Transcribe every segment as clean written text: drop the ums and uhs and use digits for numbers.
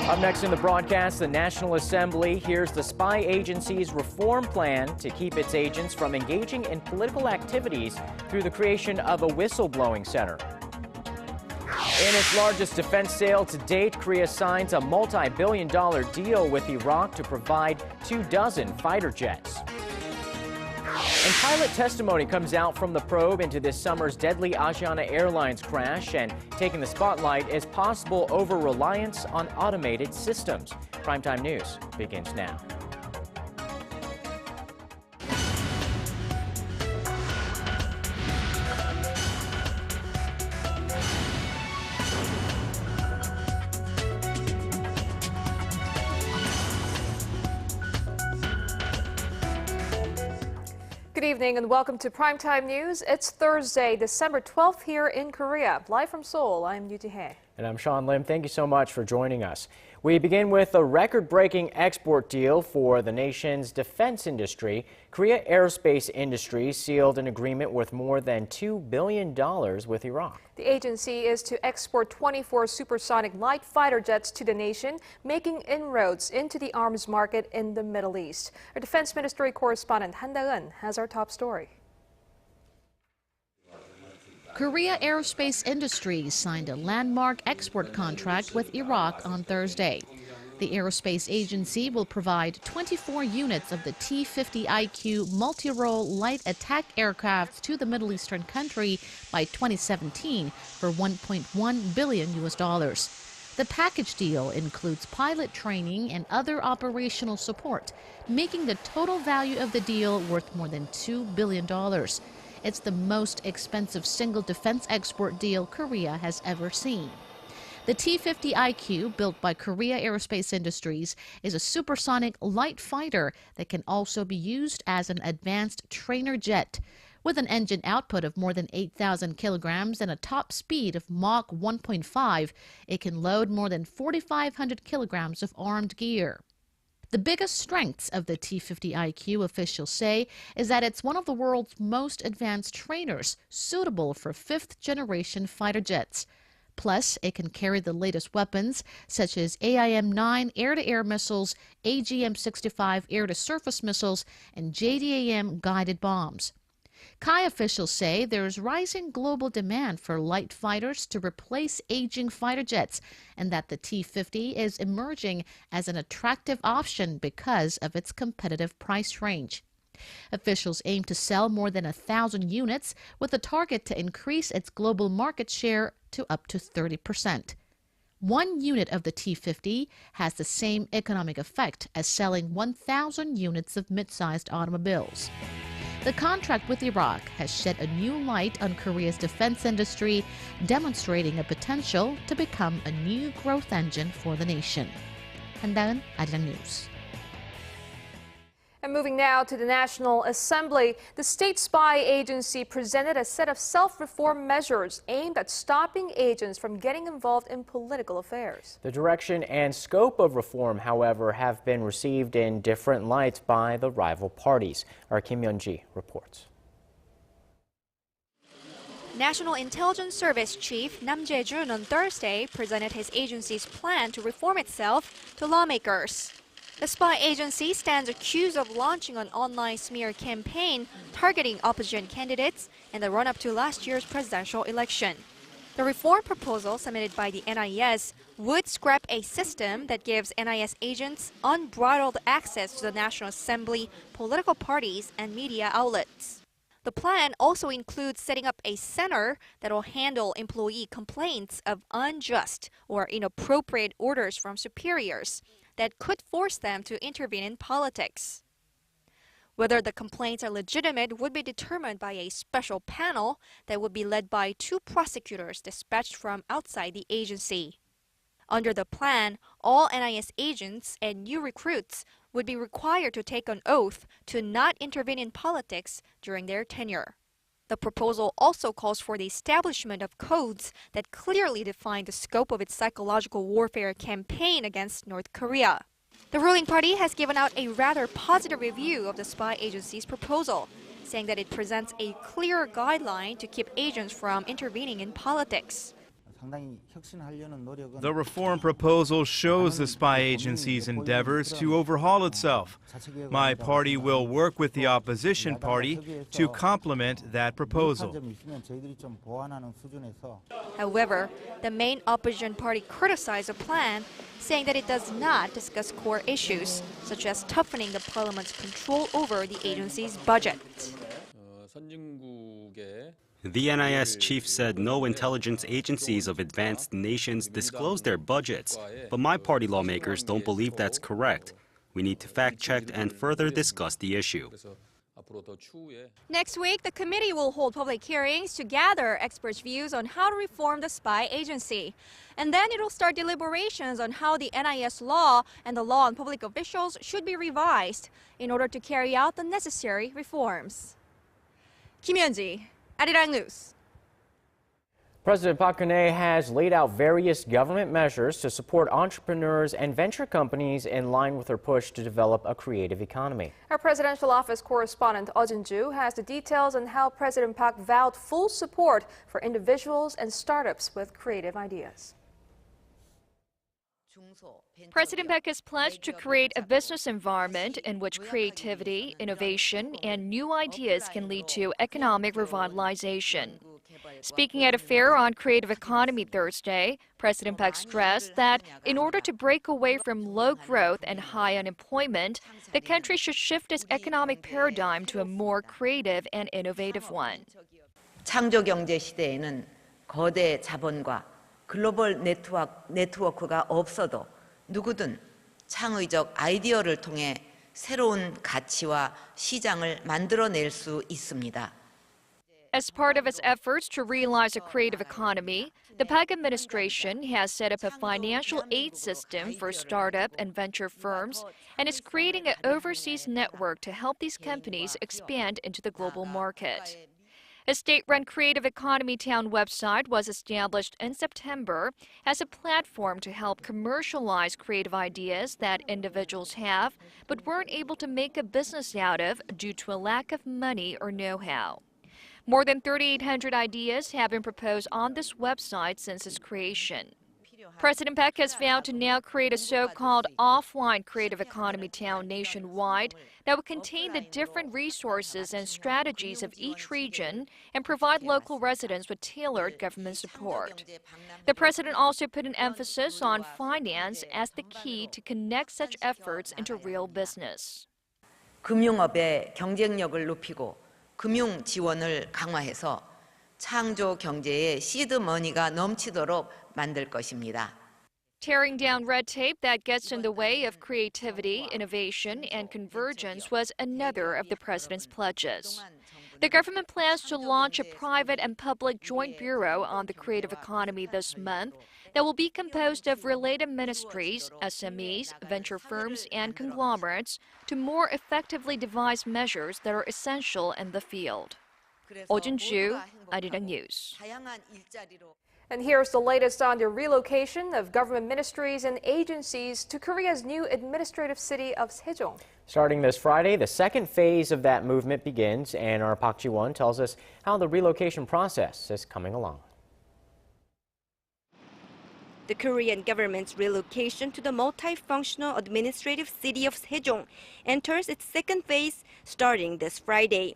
Up next in the broadcast, the National Assembly hears the spy agency's reform plan to keep its agents from engaging in political activities through the creation of a whistleblowing center. In its largest defense sale to date, Korea signs a multi-billion-dollar deal with Iraq to provide 24 fighter jets. And pilot testimony comes out from the probe into this summer's deadly Asiana Airlines crash, and taking the spotlight is possible over-reliance on automated systems. Primetime News begins now. Good evening and welcome to Primetime News. It's Thursday, December 12th here in Korea. Live from Seoul, I'm Yoo Ji-hye. And I'm Sean Lim. Thank you so much for joining us. We begin with a record-breaking export deal for the nation's defense industry. Korea Aerospace Industries sealed an agreement worth more than $2 billion with Iraq. The agency is to export 24 supersonic light fighter jets to the nation, making inroads into the arms market in the Middle East. Our Defense Ministry correspondent Han Da-eun has our top story. Korea Aerospace Industries signed a landmark export contract with Iraq on Thursday. The aerospace agency will provide 24 units of the T-50IQ multi-role light attack aircraft to the Middle Eastern country by 2017 for $1.1 billion. The package deal includes pilot training and other operational support, making the total value of the deal worth more than $2 billion. It's the most expensive single defense export deal Korea has ever seen. The T-50IQ, built by Korea Aerospace Industries, is a supersonic light fighter that can also be used as an advanced trainer jet. With an engine output of more than 8,000 kilograms and a top speed of Mach 1.5, it can load more than 4,500 kilograms of armed gear. The biggest strengths of the T-50IQ, officials say, is that it's one of the world's most advanced trainers, suitable for fifth-generation fighter jets. Plus, it can carry the latest weapons, such as AIM-9 air-to-air missiles, AGM-65 air-to-surface missiles, and JDAM guided bombs. Kai officials say there's rising global demand for light fighters to replace aging fighter jets, and that the T-50 is emerging as an attractive option because of its competitive price range. Officials aim to sell more than 1,000 units, with a target to increase its global market share to up to 30%. One unit of the T-50 has the same economic effect as selling 1,000 units of mid-sized automobiles. The contract with Iraq has shed a new light on Korea's defense industry, demonstrating a potential to become a new growth engine for the nation. Han Da-eun, Arirang News. And moving now to the National Assembly, the state spy agency presented a set of self-reform measures aimed at stopping agents from getting involved in political affairs. The direction and scope of reform, however, have been received in different lights by the rival parties. Our Kim Yeon-ji reports. National Intelligence Service Chief Nam Jae-jun on Thursday presented his agency's plan to reform itself to lawmakers. The spy agency stands accused of launching an online smear campaign targeting opposition candidates in the run-up to last year's presidential election. The reform proposal submitted by the NIS would scrap a system that gives NIS agents unbridled access to the National Assembly, political parties, and media outlets. The plan also includes setting up a center that will handle employee complaints of unjust or inappropriate orders from superiors that could force them to intervene in politics. Whether the complaints are legitimate would be determined by a special panel that would be led by 2 prosecutors dispatched from outside the agency. Under the plan, all NIS agents and new recruits would be required to take an oath to not intervene in politics during their tenure. The proposal also calls for the establishment of codes that clearly define the scope of its psychological warfare campaign against North Korea. The ruling party has given out a rather positive review of the spy agency's proposal, saying that it presents a clear guideline to keep agents from intervening in politics. The reform proposal shows the spy agency's endeavors to overhaul itself. My party will work with the opposition party to complement that proposal. However, the main opposition party criticized the plan, saying that it does not discuss core issues, such as toughening the parliament's control over the agency's budget. The NIS chief said no intelligence agencies of advanced nations disclose their budgets, but my party lawmakers don't believe that's correct. We need to fact-check and further discuss the issue. Next week, the committee will hold public hearings to gather experts' views on how to reform the spy agency. And then it will start deliberations on how the NIS law and the law on public officials should be revised in order to carry out the necessary reforms. Kim Hyun-ji, Arirang News. President Park Geun-hye has laid out various government measures to support entrepreneurs and venture companies in line with her push to develop a creative economy. Our presidential office correspondent Oh Jin-ju has the details on how President Park vowed full support for individuals and startups with creative ideas. President Park has pledged to create a business environment in which creativity, innovation, and new ideas can lead to economic revitalization. Speaking at a fair on creative economy Thursday, President Park stressed that in order to break away from low growth and high unemployment, the country should shift its economic paradigm to a more creative and innovative one. 창조 경제 시대에는 거대 자본과 글로벌 네트워크가 없어도 누구든 창의적 아이디어를 통해 새로운 가치와 시장을 만들어낼 수 있습니다. As part of its efforts to realize a creative economy, the Park administration has set up a financial aid system for startup and venture firms and is creating an overseas network to help these companies expand into the global market. A state-run creative economy town website was established in September as a platform to help commercialize creative ideas that individuals have but weren't able to make a business out of due to a lack of money or know-how. More than 3,800 ideas have been proposed on this website since its creation. President Park has vowed to now create a so-called offline creative economy town nationwide that will contain the different resources and strategies of each region and provide local residents with tailored government support. The president also put an emphasis on finance as the key to connect such efforts into real business. 금융업의 경쟁력을 높이고 금융 지원을 강화해서 창조 경제의 시드 머니가 넘치도록 만들 것입니다. Tearing down red tape that gets in the way of creativity, innovation, and convergence was another of the president's pledges. The government plans to launch a private and public joint bureau on the creative economy this month that will be composed of related ministries, SMEs, venture firms, and conglomerates to more effectively devise measures that are essential in the field. Oh Jin-ju, Arirang News. And here's the latest on the relocation of government ministries and agencies to Korea's new administrative city of Sejong. Starting this Friday, the second phase of that movement begins, and our Park Ji-won tells us how the relocation process is coming along. The Korean government's relocation to the multifunctional administrative city of Sejong enters its second phase starting this Friday.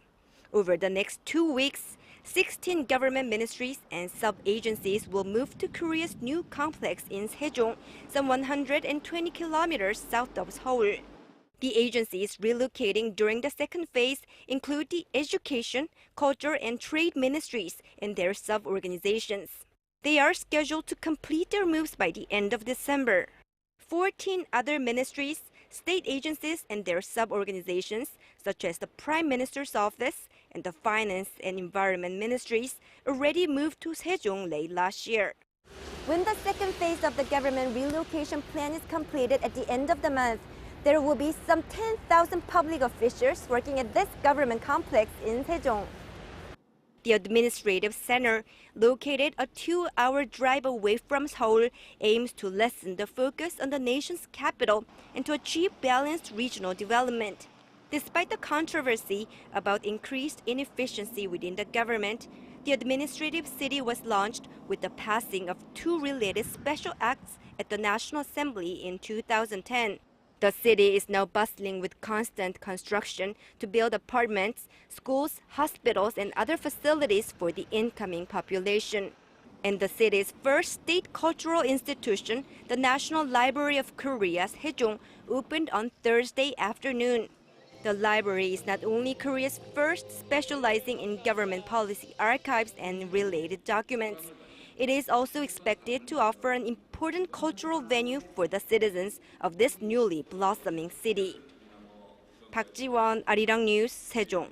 Over the next 2 weeks, 16 government ministries and sub-agencies will move to Korea's new complex in Sejong, some 120 kilometers south of Seoul. The agencies relocating during the second phase include the Education, Culture, and Trade ministries and their sub-organizations. They are scheduled to complete their moves by the end of December. 14 other ministries, state agencies, and their sub-organizations, such as the Prime Minister's Office and the Finance and Environment Ministries, already moved to Sejong late last year. When the second phase of the government relocation plan is completed at the end of the month, there will be some 10,000 public officials working at this government complex in Sejong. The administrative center, located a 2-hour drive away from Seoul, aims to lessen the focus on the nation's capital and to achieve balanced regional development. Despite the controversy about increased inefficiency within the government, the administrative city was launched with the passing of two related special acts at the National Assembly in 2010. The city is now bustling with constant construction to build apartments, schools, hospitals, and other facilities for the incoming population. And the city's first state cultural institution, the National Library of Korea's Sejong, opened on Thursday afternoon. The library is not only Korea's first specializing in government policy archives and related documents. It is also expected to offer an important cultural venue for the citizens of this newly blossoming city. Park Ji-won, Arirang News, Sejong.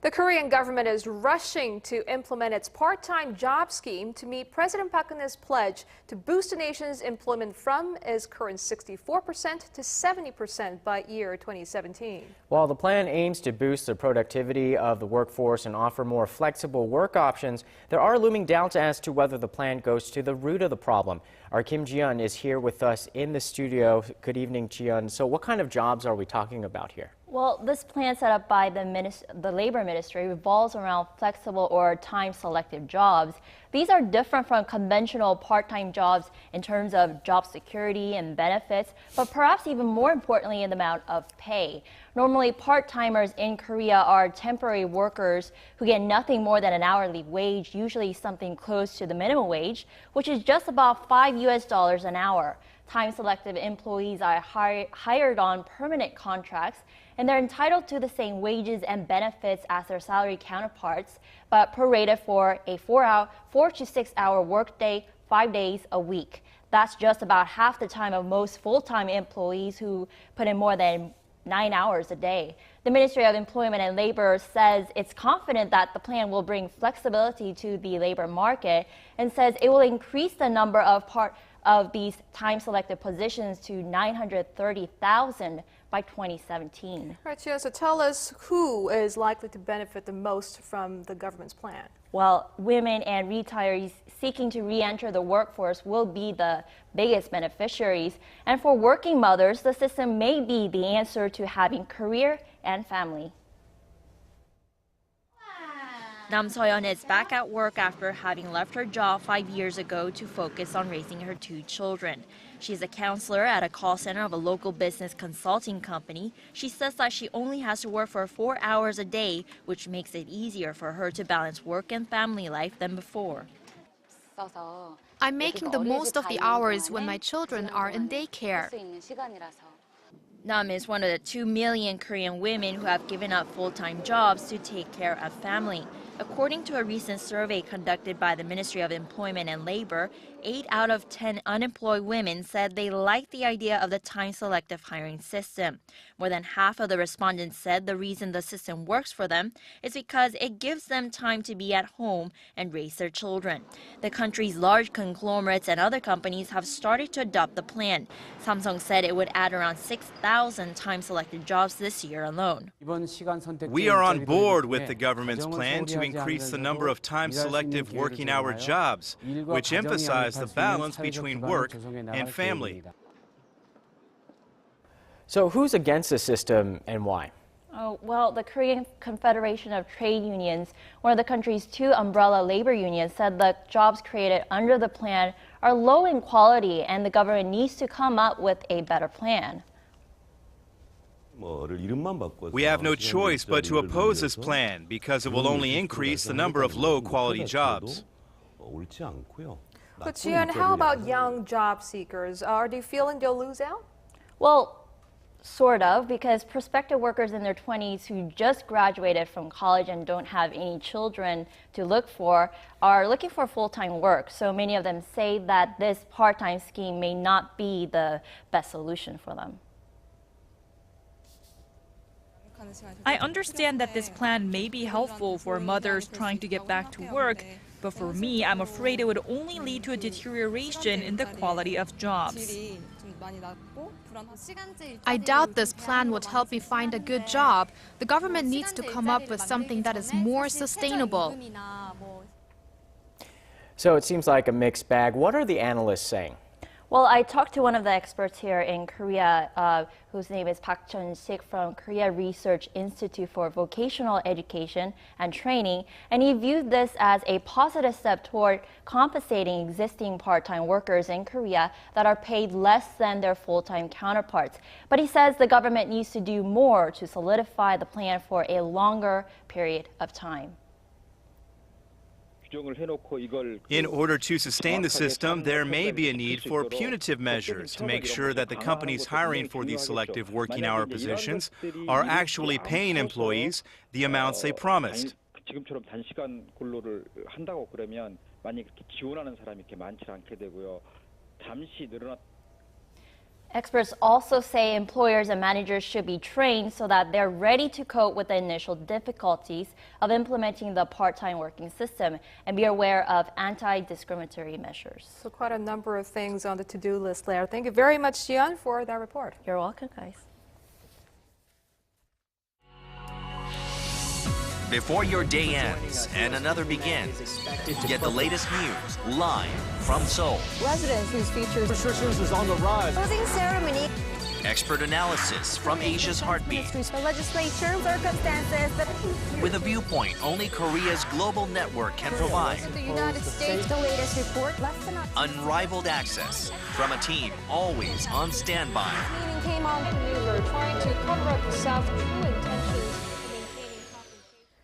The Korean government is rushing to implement its part-time job scheme to meet President Park Geun-hye's pledge to boost the nation's employment from its current 64% to 70% by year 2017. While the plan aims to boost the productivity of the workforce and offer more flexible work options, there are looming doubts as to whether the plan goes to the root of the problem. Our Kim Ji-yeon is here with us in the studio. Good evening, Ji-yeon. So what kind of jobs are we talking about here? Well, this plan set up by the Labor Ministry revolves around flexible or time-selective jobs. These are different from conventional part-time jobs in terms of job security and benefits, but perhaps even more importantly in the amount of pay. Normally, part-timers in Korea are temporary workers who get nothing more than an hourly wage, usually something close to the minimum wage, which is just about $5 an hour. Time-selective employees are hired on permanent contracts, and they're entitled to the same wages and benefits as their salary counterparts, but prorated for a 4 to 6 hour workday, 5 days a week. That's just about half the time of most full-time employees who put in more than 9 hours a day. The Ministry of Employment and Labor says it's confident that the plan will bring flexibility to the labor market and says it will increase the number of these time-selected positions to 930,000 by 2017. Right, so tell us who is likely to benefit the most from the government's plan. Well, women and retirees seeking to re-enter the workforce will be the biggest beneficiaries. And for working mothers, the system may be the answer to having career and family. Nam So-yeon is back at work after having left her job 5 years ago to focus on raising her 2 children. She's a counselor at a call center of a local business consulting company. She says that she only has to work for 4 hours a day, which makes it easier for her to balance work and family life than before. I'm making the most of the hours when my children are in daycare. Nam is one of the 2 million Korean women who have given up full-time jobs to take care of family. According to a recent survey conducted by the Ministry of Employment and Labor, 8 out of 10 unemployed women said they like the idea of the time-selective hiring system. More than half of the respondents said the reason the system works for them is because it gives them time to be at home and raise their children. The country's large conglomerates and other companies have started to adopt the plan. Samsung said it would add around 6,000 time-selected jobs this year alone. We are on board with the government's plan to increase the number of time-selective working-hour jobs, which emphasize the balance between work and family. So who's against the system and why? Oh, well, the Korean Confederation of Trade Unions, one of the country's 2 umbrella labor unions, said the jobs created under the plan are low in quality and the government needs to come up with a better plan. We have no choice but to oppose this plan because it will only increase the number of low-quality jobs. But Ji-yeon, how about young job seekers? Are they feeling they'll lose out? Well, sort of, because prospective workers in their 20s who just graduated from college and don't have any children to look for are looking for full-time work. So many of them say that this part-time scheme may not be the best solution for them. I understand that this plan may be helpful for mothers trying to get back to work, but for me, I'm afraid it would only lead to a deterioration in the quality of jobs. I doubt this plan would help me find a good job. The government needs to come up with something that is more sustainable. So it seems like a mixed bag. What are the analysts saying? Well, I talked to one of the experts here in Korea, whose name is Park Chun-sik from Korea Research Institute for Vocational Education and Training, and he viewed this as a positive step toward compensating existing part-time workers in Korea that are paid less than their full-time counterparts. But he says the government needs to do more to solidify the plan for a longer period of time. In order to sustain the system, there may be a need for punitive measures to make sure that the companies hiring for these selective working hour positions are actually paying employees the amounts they promised. Experts also say employers and managers should be trained so that they're ready to cope with the initial difficulties of implementing the part-time working system and be aware of anti-discriminatory measures. So quite a number of things on the to-do list there. Thank you very much, Jian, for that report. You're welcome, guys. Before your day ends and another begins, get the latest news live from Seoul. Residents whose features restrictions is on the rise. Closing ceremony. Expert analysis from Asia's heartbeat. The legislature circumstances. With a viewpoint only Korea's global network can provide. The United States, the latest report. Less than Unrivaled access from a team always on standby. meeting came on Mueller trying to cover up the South's true intentions.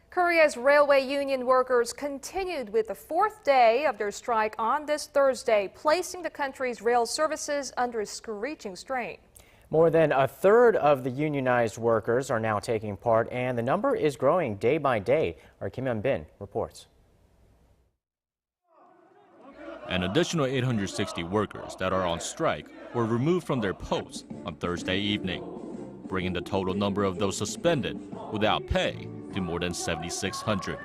Korea's railway union workers continued with the fourth day of their strike on this Thursday, placing the country's rail services under a screeching strain. More than a third of the unionized workers are now taking part, and the number is growing day by day. Our Kim Hyun-bin reports. An additional 860 workers that are on strike were removed from their posts on Thursday evening, bringing the total number of those suspended without pay to more than 7,600.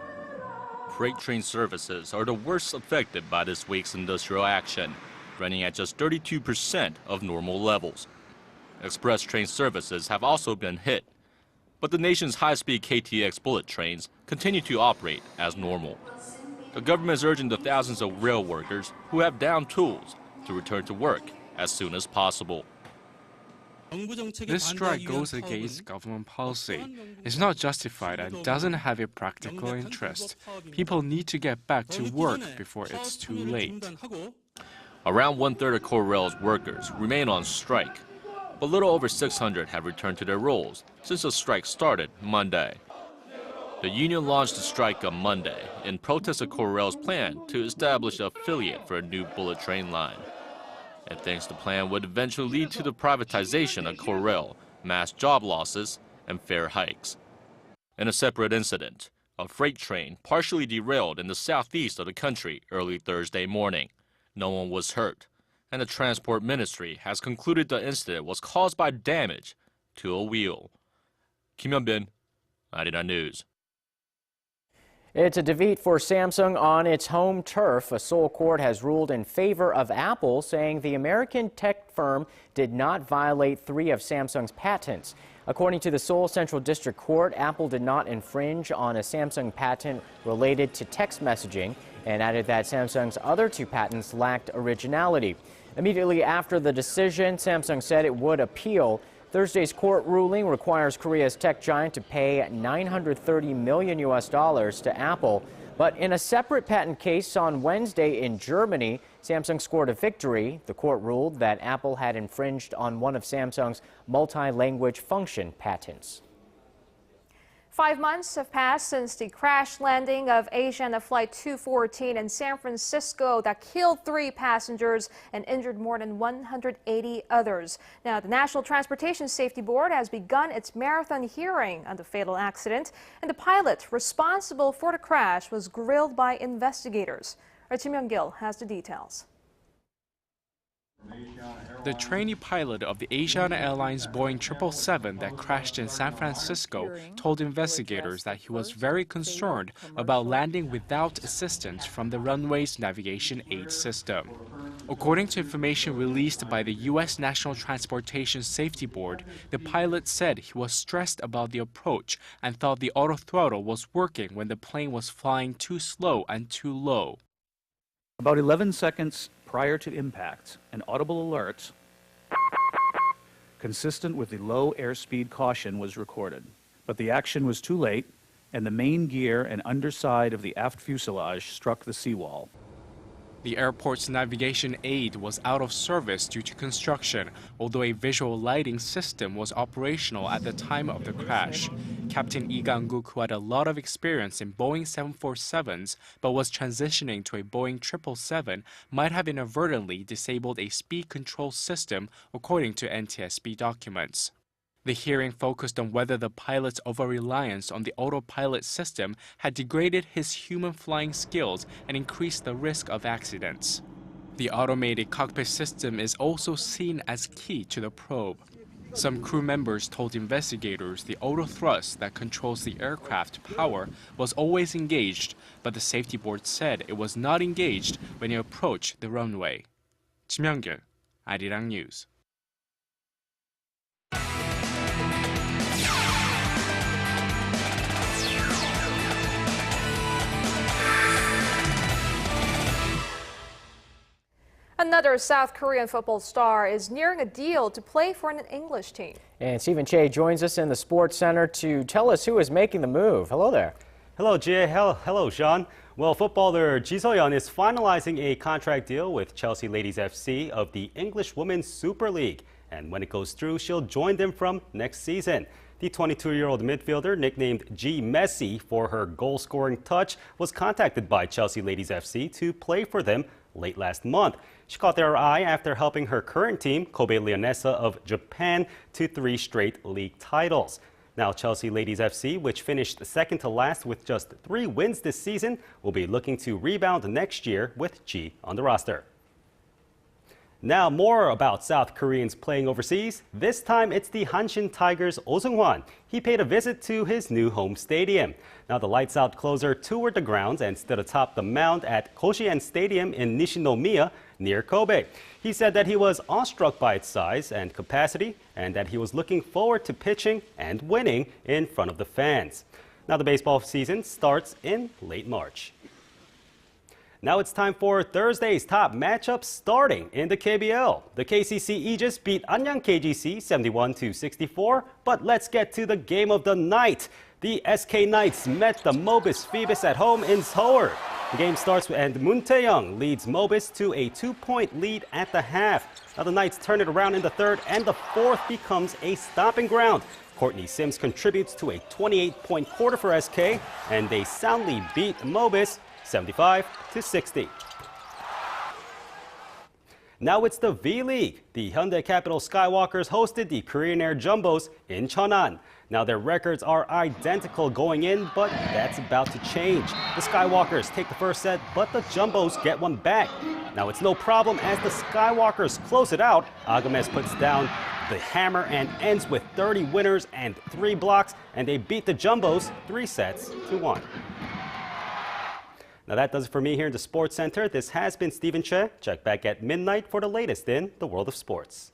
Freight train services are the worst affected by this week's industrial action, running at just 32% of normal levels. Express train services have also been hit, but the nation's high-speed KTX bullet trains continue to operate as normal. The government is urging the thousands of rail workers who have downed tools to return to work as soon as possible. This strike goes against government policy. It's not justified and doesn't have a practical interest. People need to get back to work before it's too late. Around one-third of Korail's workers remain on strike, but little over 600 have returned to their roles since the strike started Monday. The union launched the strike on Monday in protest of Korail's plan to establish an affiliate for a new bullet train line. It thinks the plan would eventually lead to the privatization of Korail, mass job losses, and fare hikes. In a separate incident, a freight train partially derailed in the southeast of the country early Thursday morning. No one was hurt, and the Transport Ministry has concluded the incident was caused by damage to a wheel. Kim Hyun-bin, Arirang News. It's a defeat for Samsung on its home turf. A Seoul court has ruled in favor of Apple, saying the American tech firm did not violate 3 of Samsung's patents. According to the Seoul Central District Court, Apple did not infringe on a Samsung patent related to text messaging and added that Samsung's other 2 patents lacked originality. Immediately after the decision, Samsung said it would appeal. Thursday's court ruling requires Korea's tech giant to pay $930 million to Apple. But in a separate patent case on Wednesday in Germany, Samsung scored a victory. The court ruled that Apple had infringed on one of Samsung's multi-language function patents. 5 months have passed since the crash landing of Asiana Flight 214 in San Francisco that killed 3 passengers and injured more than 180 others. Now, the National Transportation Safety Board has begun its marathon hearing on the fatal accident, and the pilot responsible for the crash was grilled by investigators. Our Kim Young-gil has the details. The trainee pilot of the Asiana Airlines Boeing 777 that crashed in San Francisco told investigators that he was very concerned about landing without assistance from the runway's navigation aid system. According to information released by the U.S. National Transportation Safety Board, the pilot said he was stressed about the approach and thought the autothrottle was working when the plane was flying too slow and too low. About 11 seconds prior to impact, an audible alert consistent with the low airspeed caution was recorded. But the action was too late, and the main gear and underside of the aft fuselage struck the seawall. The airport's navigation aid was out of service due to construction, although a visual lighting system was operational at the time of the crash. Captain Lee Gang-guk, who had a lot of experience in Boeing 747s but was transitioning to a Boeing 777, might have inadvertently disabled a speed control system, according to NTSB documents. The hearing focused on whether the pilot's over-reliance on the autopilot system had degraded his human flying skills and increased the risk of accidents. The automated cockpit system is also seen as key to the probe. Some crew members told investigators the autothrust that controls the aircraft power was always engaged, but the safety board said it was not engaged when it approached the runway. Kim Young-gyun, Arirang News. Another South Korean football star is nearing a deal to play for an English team. And Stephen Che joins us in the Sports Center to tell us who is making the move. Hello there. Hello, Jie. Hello, Sean. Well, footballer Ji So-yeon is finalizing a contract deal with Chelsea Ladies FC of the English Women's Super League. And when it goes through, she'll join them from next season. The 22-year-old midfielder, nicknamed G Messi for her goal-scoring touch, was contacted by Chelsea Ladies FC to play for them late last month. She caught their eye after helping her current team, Kobe Leonessa of Japan, to 3 straight league titles. Now, Chelsea Ladies FC, which finished second to last with just 3 wins this season, will be looking to rebound next year with G on the roster. Now, more about South Koreans playing overseas. This time, it's the Hanshin Tigers' Oh Seung-hwan. He paid a visit to his new home stadium. Now, the lights-out closer toured the grounds and stood atop the mound at Koshien Stadium in Nishinomiya, near Kobe. He said that he was awestruck by its size and capacity, and that he was looking forward to pitching and winning in front of the fans. Now, the baseball season starts in late March. Now it's time for Thursday's top matchups starting in the KBL. The KCC Aegis beat Anyang KGC 71-64, but let's get to the game of the night. The SK Knights met the Mobis Phoebus at home in Seoul. The game starts and Moon Tae-young leads Mobis to a 2-point lead at the half. Now the Knights turn it around in the third, and the fourth becomes a stomping ground. Courtney Sims contributes to a 28-point quarter for SK, and they soundly beat Mobis 75-60. Now it's the V-League. The Hyundai Capital Skywalkers hosted the Korean Air Jumbos in Cheonan. Now their records are identical going in, but that's about to change. The Skywalkers take the first set, but the Jumbos get one back. Now it's no problem as the Skywalkers close it out. Agames puts down the hammer and ends with 30 winners and 3 blocks, and they beat the Jumbos 3-1. Now that does it for me here in the Sports Center. This has been Stephen Che. Check back at midnight for the latest in the world of sports.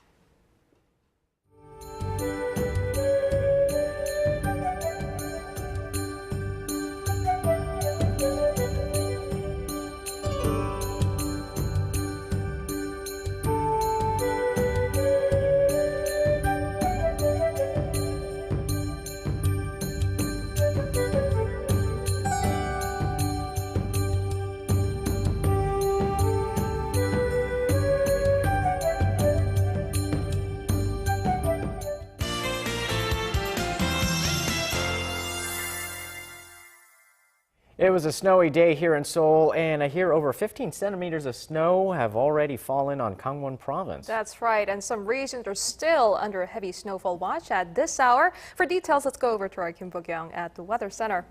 It was a snowy day here in Seoul, and I hear over 15 centimeters of snow have already fallen on Gangwon province. That's right, and some regions are still under a heavy snowfall watch at this hour. For details, let's go over to our Kim Bo-kyung at the Weather Center.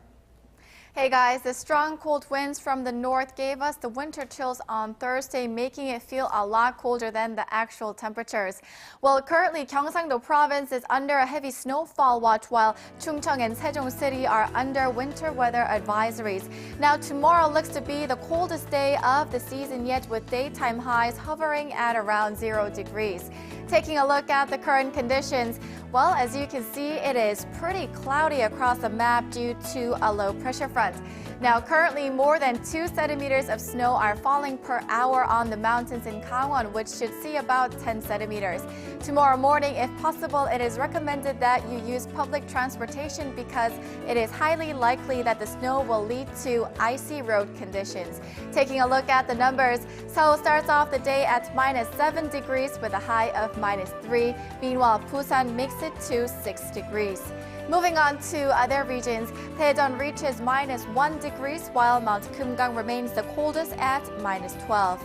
Hey guys, the strong cold winds from the north gave us the winter chills on Thursday, making it feel a lot colder than the actual temperatures. Well, currently Gyeongsang-do province is under a heavy snowfall watch, while Chungcheong and Sejong City are under winter weather advisories. Now tomorrow looks to be the coldest day of the season yet, with daytime highs hovering at around 0 degrees. Taking a look at the current conditions, Well, as you can see, it is pretty cloudy across the map due to a low pressure front. Now, currently, more than 2 centimeters of snow are falling per hour on the mountains in Gangwon, which should see about 10 centimeters. Tomorrow morning, if possible, it is recommended that you use public transportation because it is highly likely that the snow will lead to icy road conditions. Taking a look at the numbers, Seoul starts off the day at -7 degrees with a high of -3. Meanwhile, Busan makes it to 6 degrees. Moving on to other regions, Daejeon reaches -1 degrees while Mount Kumgang remains the coldest at -12.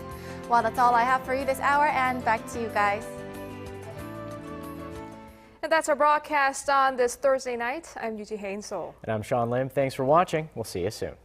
Well, that's all I have for you this hour, and back to you guys. And that's our broadcast on this Thursday night. I'm Yuji Hae in Seoul. And I'm Sean Lim. Thanks for watching. We'll see you soon.